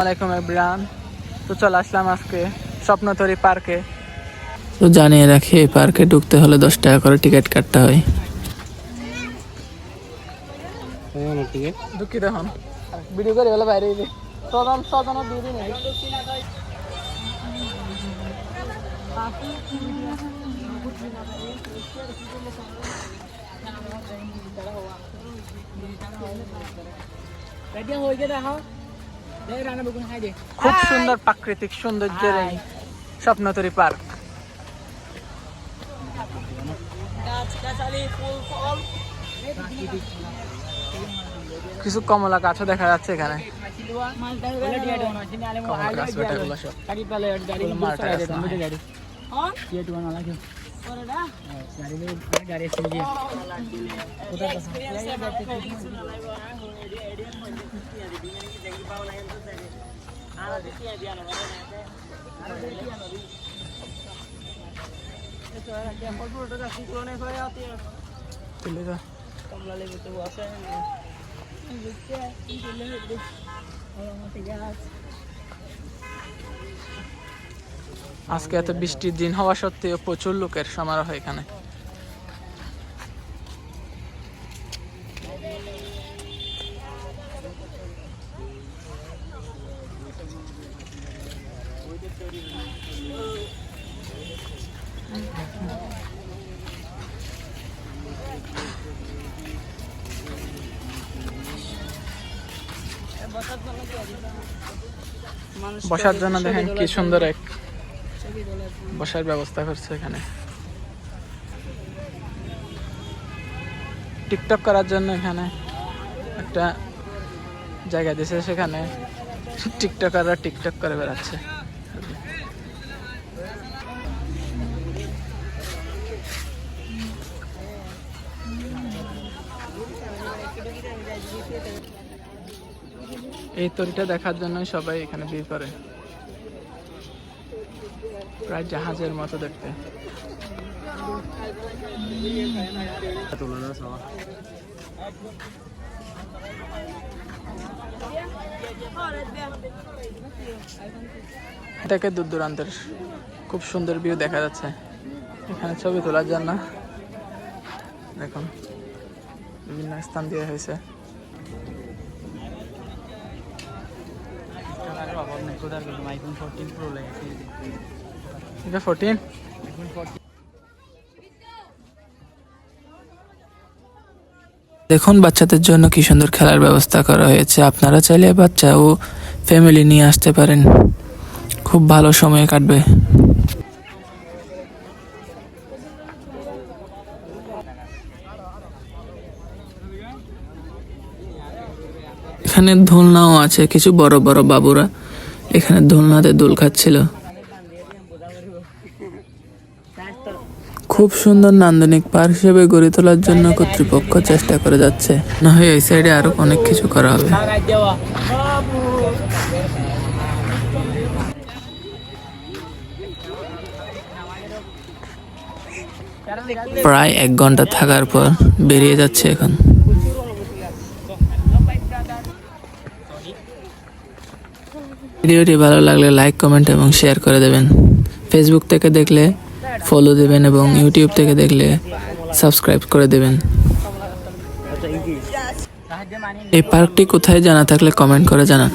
আলাইকুম এভরিওয়ান। তো চলে আসলাম আজকে স্বপ্নতরী পার্কে। তো জানিয়ে রাখি, এই পার্কে ঢুকতে হলে 10 টাকা করে টিকিট কাটতে হয়। দুঃখিত হন, ভিডিও করে বলে বাইরে সজন দিয়ে দিন। খুব সুন্দর প্রাকৃতিক সৌন্দর্যের এই স্বপ্নতরী পার্ক। কিছু কমলা গাছও দেখা যাচ্ছে এখানে। কমলা গাছ বেটাগুলো সব। মালটা গাছ না। আজকে এত বৃষ্টির দিন হওয়া সত্ত্বেও প্রচুর লোকের সমারোহ এখানে। বসার জন্য দেখেন কি সুন্দর এক বসার ব্যবস্থা করছে এখানে। টিকটক করার জন্য এখানে একটা জায়গা দিয়েছে, সেখানে টিকটকাররা টিকটক করে বেড়াচ্ছে। এই তরিটা দেখার জন্য সবাই এখানে ভিড় করে, প্রায় জাহাজের মতো দেখতে। থেকে দূর দূরান্তের খুব সুন্দর ভিউ দেখা যাচ্ছে এখানে ছবি তোলার জন্য। দেখুন বিভিন্ন স্থান দিয়ে হয়েছে। এটা 14। দেখুন বাচ্চাদের জন্য কি সুন্দর খেলার ব্যবস্থা করা হয়েছে। আপনারা চাইলে বাচ্চা ও ফ্যামিলি নিয়ে আসতে পারেন, খুব ভালো সময় কাটবে। এখানে দোলনাও আছে, কিছু বড় বড় বাবুরা এখানে দোলনাতে দোল খাচ্ছিল। খুব সুন্দর নান্দনিক পার্ক হিসেবে গড়ে তোলার জন্য কর্তৃপক্ষ চেষ্টা করে যাচ্ছে, না হয় এই সাইডে আরো অনেক কিছু করা হবে। প্রায় 1 ঘন্টা থাকার পর বেরিয়ে যাচ্ছে এখন। ভিডিওটি ভালো লাগলে লাইক, কমেন্ট এবং শেয়ার করে দেবেন। ফেসবুক থেকে দেখলে ফলো দেবেন এবং ইউটিউব থেকে দেখলে সাবস্ক্রাইব করে দেবেন। এই পার্কটি কোথায় জানা থাকলে কমেন্ট করে জানান।